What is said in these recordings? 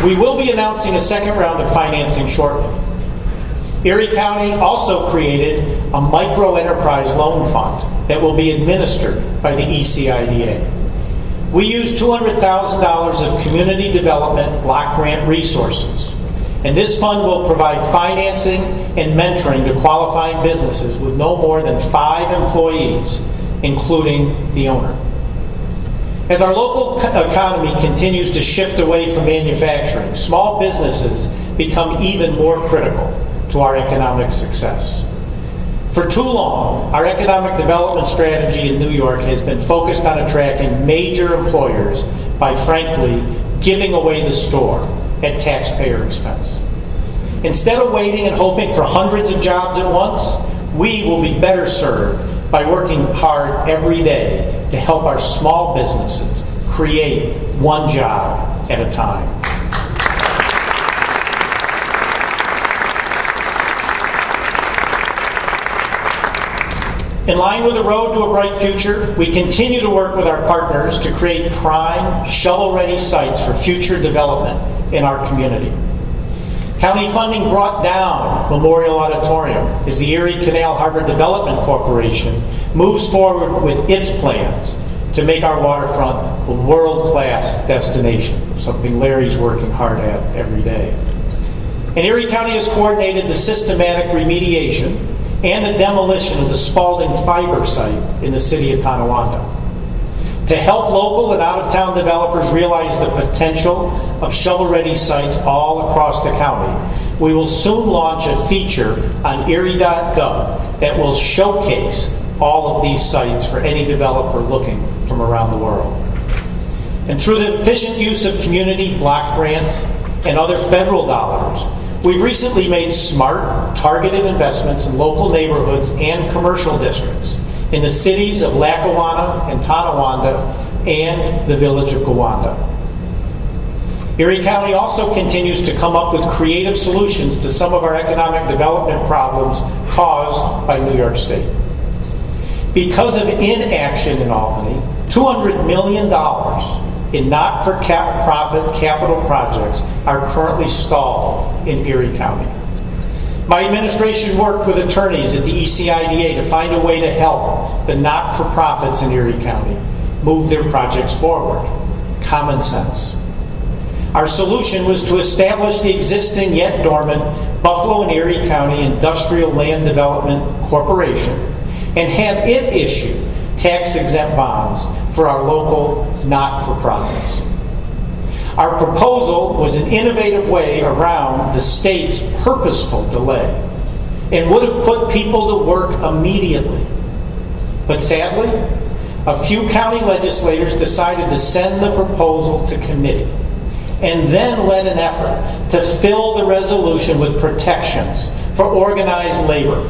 We will be announcing a second round of financing shortly. Erie County also created a micro-enterprise loan fund that will be administered by the ECIDA. We use $200,000 of community development block grant resources, and this fund will provide financing and mentoring to qualifying businesses with no more than 5 employees, including the owner. As our local economy continues to shift away from manufacturing, small businesses become even more critical to our economic success. For too long, our economic development strategy in New York has been focused on attracting major employers by, frankly, giving away the store at taxpayer expense. Instead of waiting and hoping for hundreds of jobs at once, we will be better served by working hard every day to help our small businesses create one job at a time. In line with the Road to a Bright Future, we continue to work with our partners to create prime, shovel-ready sites for future development in our community. County funding brought down Memorial Auditorium as the Erie Canal Harbor Development Corporation moves forward with its plans to make our waterfront a world-class destination, something Larry's working hard at every day. And Erie County has coordinated the systematic remediation and the demolition of the Spalding Fiber site in the city of Tonawanda. To help local and out-of-town developers realize the potential of shovel-ready sites all across the county, we will soon launch a feature on Erie.gov that will showcase all of these sites for any developer looking from around the world. And through the efficient use of community block grants and other federal dollars, we've recently made smart, targeted investments in local neighborhoods and commercial districts in the cities of Lackawanna and Tonawanda and the village of Gowanda. Erie County also continues to come up with creative solutions to some of our economic development problems caused by New York State. Because of inaction in Albany, $200 million in not-for-profit capital projects are currently stalled in Erie County. My administration worked with attorneys at the ECIDA to find a way to help the not-for-profits in Erie County move their projects forward. Common sense. Our solution was to establish the existing yet dormant Buffalo and Erie County Industrial Land Development Corporation and have it issue tax-exempt bonds for our local not-for-profits. Our proposal was an innovative way around the state's purposeful delay and would have put people to work immediately. But sadly, a few county legislators decided to send the proposal to committee and then led an effort to fill the resolution with protections for organized labor,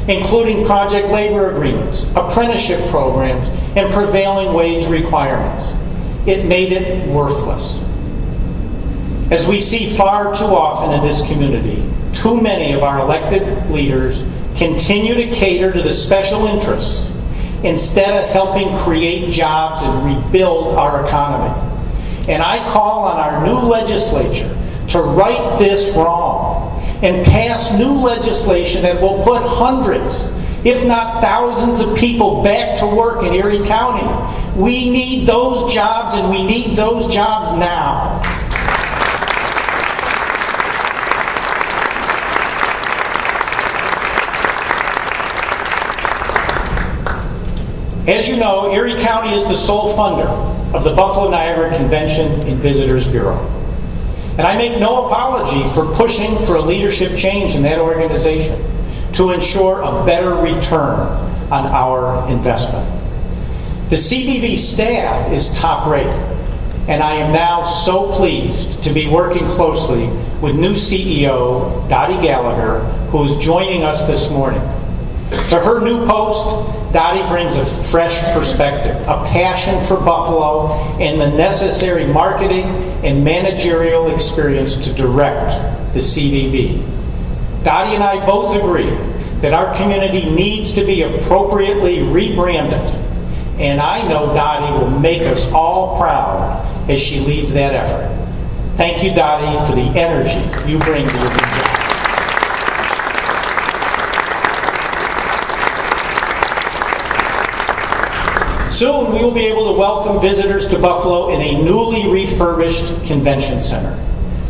including project labor agreements, apprenticeship programs, and prevailing wage requirements. It made it worthless. As we see far too often in this community, too many of our elected leaders continue to cater to the special interests instead of helping create jobs and rebuild our economy. And I call on our new legislature to right this wrong and pass new legislation that will put hundreds, if not thousands of people back to work in Erie County. We need those jobs, and we need those jobs now. As you know, Erie County is the sole funder of the Buffalo-Niagara Convention and Visitors Bureau. And I make no apology for pushing for a leadership change in that organization to ensure a better return on our investment. The CVB staff is top-rated, and I am now so pleased to be working closely with new CEO Dottie Gallagher, who is joining us this morning. To her new post, Dottie brings a fresh perspective, a passion for Buffalo, and the necessary marketing and managerial experience to direct the CVB. Dottie and I both agree that our community needs to be appropriately rebranded, and I know Dottie will make us all proud as she leads that effort. Thank you, Dottie, for the energy you bring to your new job. Soon, we will be able to welcome visitors to Buffalo in a newly refurbished convention center.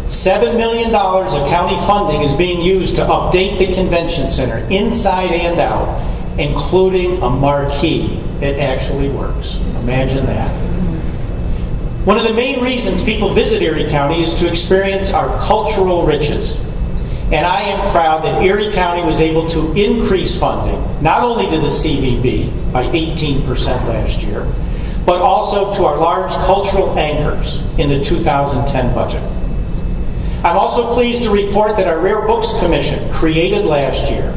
$7 million of county funding is being used to update the convention center inside and out, including a marquee that actually works. Imagine that. One of the main reasons people visit Erie County is to experience our cultural riches. And I am proud that Erie County was able to increase funding, not only to the CVB by 18% last year, but also to our large cultural anchors in the 2010 budget. I'm also pleased to report that our Rare Books Commission, created last year,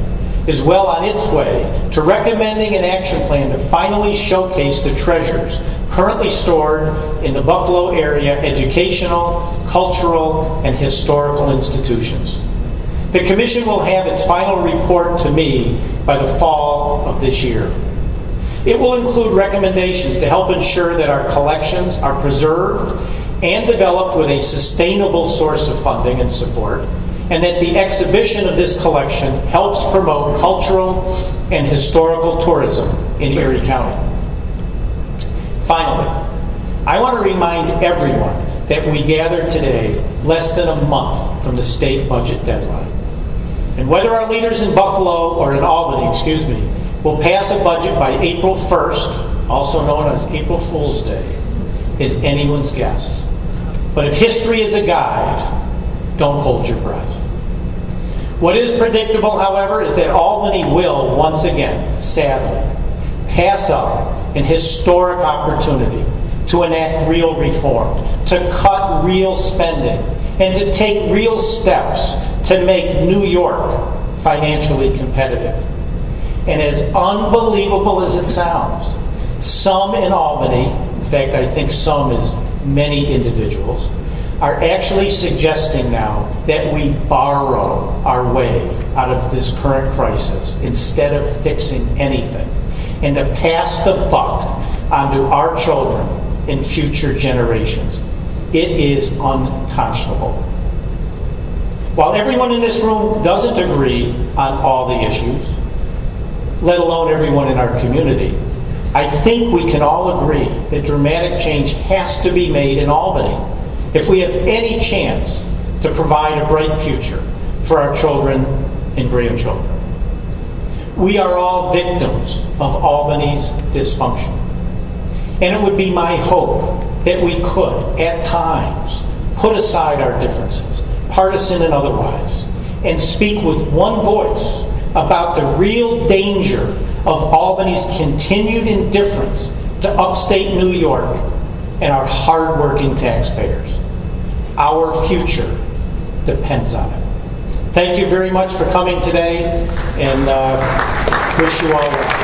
is well on its way to recommending an action plan to finally showcase the treasures currently stored in the Buffalo area educational, cultural, and historical institutions. The Commission will have its final report to me by the fall of this year. It will include recommendations to help ensure that our collections are preserved and developed with a sustainable source of funding and support, and that the exhibition of this collection helps promote cultural and historical tourism in Erie County. Finally, I want to remind everyone that we gathered today less than a month from the state budget deadline. And whether our leaders in Buffalo or in Albany, will pass a budget by April 1st, also known as April Fool's Day, is anyone's guess. But if history is a guide, don't hold your breath. What is predictable, however, is that Albany will once again, sadly, pass up an historic opportunity to enact real reform, to cut real spending, and to take real steps to make New York financially competitive. And as unbelievable as it sounds, some in Albany, in fact I think some is many individuals, are actually suggesting now that we borrow our way out of this current crisis instead of fixing anything, and to pass the buck onto our children and future generations. It is unconscionable. While everyone in this room doesn't agree on all the issues, let alone everyone in our community, I think we can all agree that dramatic change has to be made in Albany if we have any chance to provide a bright future for our children and grandchildren. We are all victims of Albany's dysfunction. And it would be my hope that we could, at times, put aside our differences, partisan and otherwise, and speak with one voice about the real danger of Albany's continued indifference to upstate New York and our hardworking taxpayers. Our future depends on it. Thank you very much for coming today, and wish you all well.